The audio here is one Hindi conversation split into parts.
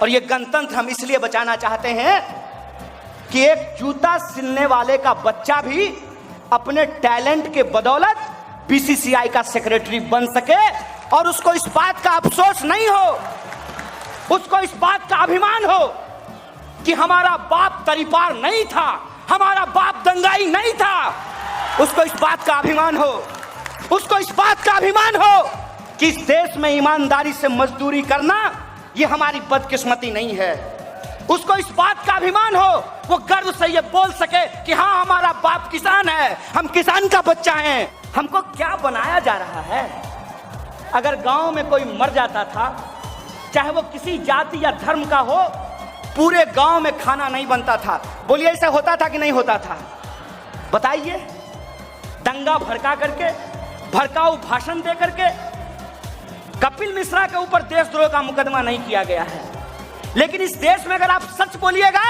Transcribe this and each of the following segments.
और ये गणतंत्र हम इसलिए बचाना चाहते हैं कि एक जूता सिलने वाले का बच्चा भी अपने टैलेंट के बदौलत बीसीसीआई का सेक्रेटरी बन सके और उसको इस बात का अफसोस नहीं हो, उसको इस बात का अभिमान हो कि हमारा बाप तरीपार नहीं था, हमारा बाप दंगाई नहीं था। उसको इस बात का अभिमान हो, उसको इस बात का अभिमान हो कि इस देश में ईमानदारी से मजदूरी करना ये हमारी बदकिस्मती नहीं है। उसको इस बात का अभिमान हो, वो गर्व से ये बोल सके कि हाँ हमारा बाप किसान है, हम किसान का बच्चा हैं। हमको क्या बनाया जा रहा है? अगर गांव में कोई मर जाता था, चाहे वो किसी जाति या धर्म का हो, पूरे गांव में खाना नहीं बनता था। बोलिए ऐसा होता था कि नहीं होता था? बताइए। दंगा भड़का करके, भड़काऊ भाषण दे करके कपिल मिश्रा के ऊपर देशद्रोह का मुकदमा नहीं किया गया है, लेकिन इस देश में अगर आप सच बोलिएगा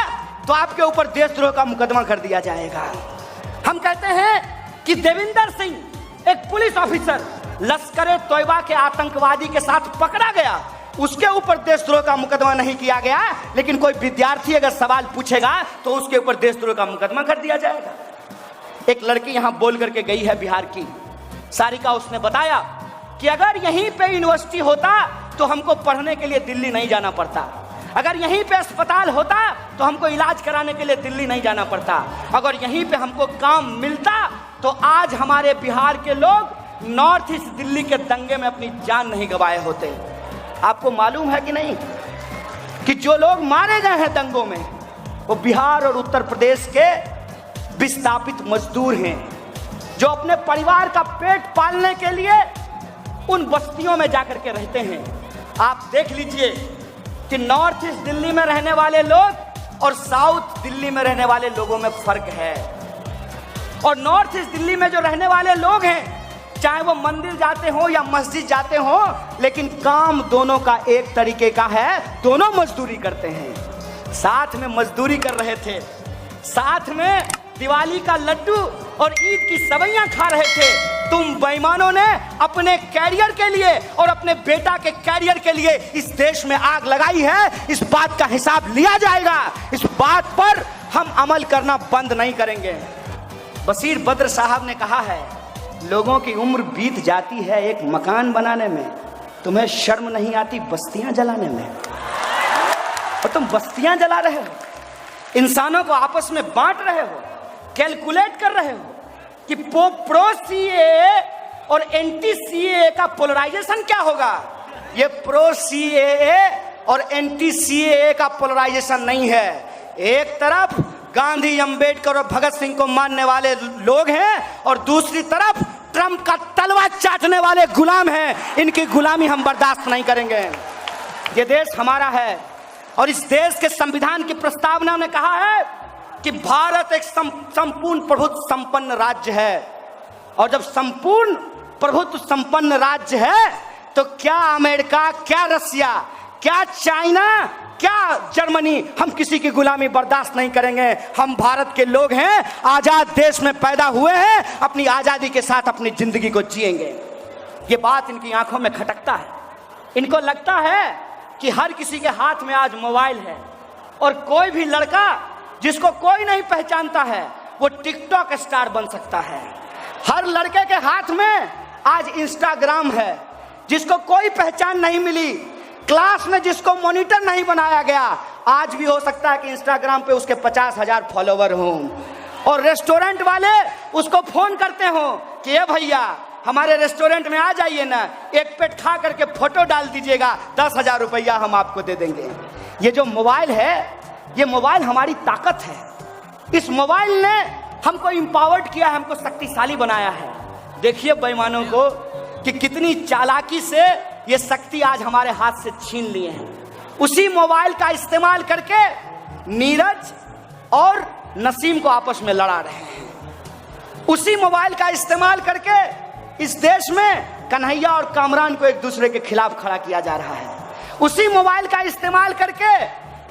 तो आपके ऊपर देशद्रोह का मुकदमा कर दिया जाएगा। हम कहते हैं कि देविंदर सिंह एक पुलिस ऑफिसर लश्कर-ए-तोयबा के आतंकवादी के साथ पकड़ा गया, उसके ऊपर देशद्रोह का मुकदमा नहीं किया गया, लेकिन कोई विद्यार्थी अगर सवाल पूछेगा तो उसके ऊपर देशद्रोह का मुकदमा कर दिया जाएगा। एक लड़की यहां बोल करके गई है बिहार की, सारिका, उसने बताया कि अगर यहीं पे यूनिवर्सिटी होता तो हमको पढ़ने के लिए दिल्ली नहीं जाना पड़ता, अगर यहीं पे अस्पताल होता तो हमको इलाज कराने के लिए दिल्ली नहीं जाना पड़ता, अगर यहीं पे हमको काम मिलता तो आज हमारे बिहार के लोग नॉर्थ ईस्ट दिल्ली के दंगे में अपनी जान नहीं गंवाए होते। आपको मालूम है कि नहीं कि जो लोग मारे गए हैं दंगों में वो बिहार और उत्तर प्रदेश के विस्थापित मजदूर हैं, जो अपने परिवार का पेट पालने के लिए उन बस्तियों में जाकर के रहते हैं। आप देख लीजिए कि नॉर्थ ईस्ट दिल्ली में रहने वाले लोग और साउथ दिल्ली में रहने वाले लोगों में फर्क है। और नॉर्थ ईस्ट दिल्ली में जो रहने वाले लोग हैं, चाहे वो मंदिर जाते हो या मस्जिद जाते हो, लेकिन काम दोनों का एक तरीके का है, दोनों मजदूरी करते हैं। साथ में मजदूरी कर रहे थे, साथ में दिवाली का लड्डू और ईद की सवैयां खा रहे थे। तुम बेईमानों ने अपने कैरियर के लिए और अपने बेटा के कैरियर के लिए इस देश में आग लगाई है। इस बात का हिसाब लिया जाएगा, इस बात पर हम अमल करना बंद नहीं करेंगे। बशीर बद्र साहब ने कहा है, लोगों की उम्र बीत जाती है एक मकान बनाने में, तुम्हें शर्म नहीं आती बस्तियां जलाने में? और तुम बस्तियां जला रहे हो, इंसानों को आपस में बांट रहे हो, कैलकुलेट कर रहे हो कि प्रो सीएए और एंटी सीएए का पोलराइजेशन क्या होगा। ये प्रो सीएए और एंटी सीएए का पोलराइजेशन नहीं है। एक तरफ गांधी, अंबेडकर और भगत सिंह को मानने वाले लोग हैं और दूसरी तरफ ट्रंप का तलवा चाटने वाले गुलाम हैं। इनकी गुलामी हम बर्दाश्त नहीं करेंगे। ये देश हमारा है और इस देश के संविधान की प्रस्तावना में कहा है कि भारत एक संपूर्ण प्रभुत्व संपन्न राज्य है। और जब संपूर्ण प्रभुत्व संपन्न राज्य है तो क्या अमेरिका, क्या रसिया, क्या चाइना, क्या जर्मनी, हम किसी की गुलामी बर्दाश्त नहीं करेंगे। हम भारत के लोग हैं, आजाद देश में पैदा हुए हैं, अपनी आजादी के साथ अपनी जिंदगी को जिएंगे। ये बात इनकी आंखों में खटकता है। इनको लगता है कि हर किसी के हाथ में आज मोबाइल है और कोई भी लड़का जिसको कोई नहीं पहचानता है वो टिकटॉक स्टार बन सकता है। हर लड़के के हाथ में आज इंस्टाग्राम है, जिसको कोई पहचान नहीं मिली, क्लास में जिसको मॉनिटर नहीं बनाया गया, आज भी हो सकता है कि इंस्टाग्राम पे उसके 50,000 फॉलोवर हों। और रेस्टोरेंट वाले उसको फोन करते हो कि ये भैया हमारे रेस्टोरेंट में आ जाइए ना, एक प्लेट खा करके फोटो डाल दीजिएगा, 10,000 रुपया हम आपको दे देंगे। ये जो मोबाइल है, ये मोबाइल हमारी ताकत है। इस मोबाइल ने हमको एम्पावर्ड किया है, हमको शक्तिशाली बनाया है। देखिए बेईमानों को कि कितनी चालाकी से ये शक्ति आज हमारे हाथ से छीन लिए हैं। उसी मोबाइल का इस्तेमाल करके नीरज और नसीम को आपस में लड़ा रहे हैं। उसी मोबाइल का इस्तेमाल करके इस देश में कन्हैया और कामरान को एक दूसरे के खिलाफ खड़ा किया जा रहा है। उसी मोबाइल का इस्तेमाल करके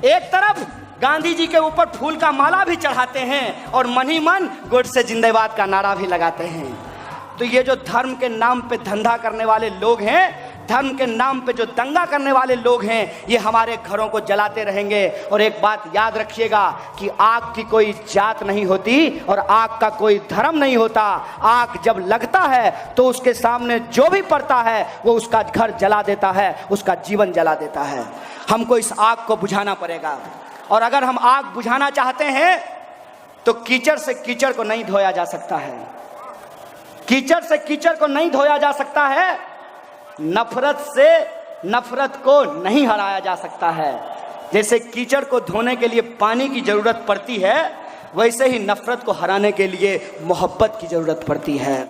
एक तरफ गांधी जी के ऊपर फूल का माला भी चढ़ाते हैं और मन ही मन गोडसे जिंदाबाद का नारा भी लगाते हैं। तो ये जो धर्म के नाम पे धंधा करने वाले लोग हैं, धर्म के नाम पे जो दंगा करने वाले लोग हैं, ये हमारे घरों को जलाते रहेंगे। और एक बात याद रखिएगा कि आग की कोई जात नहीं होती और आग का कोई धर्म नहीं होता। आग जब लगता है तो उसके सामने जो भी पड़ता है वो उसका घर जला देता है, उसका जीवन जला देता है। हमको इस आग को बुझाना पड़ेगा। और अगर हम आग बुझाना चाहते हैं तो कीचड़ से कीचड़ को नहीं धोया जा सकता है, कीचड़ से कीचड़ को नहीं धोया जा सकता है, नफरत से नफरत को नहीं हराया जा सकता है। जैसे कीचड़ को धोने के लिए पानी की जरूरत पड़ती है, वैसे ही नफरत को हराने के लिए मोहब्बत की जरूरत पड़ती है।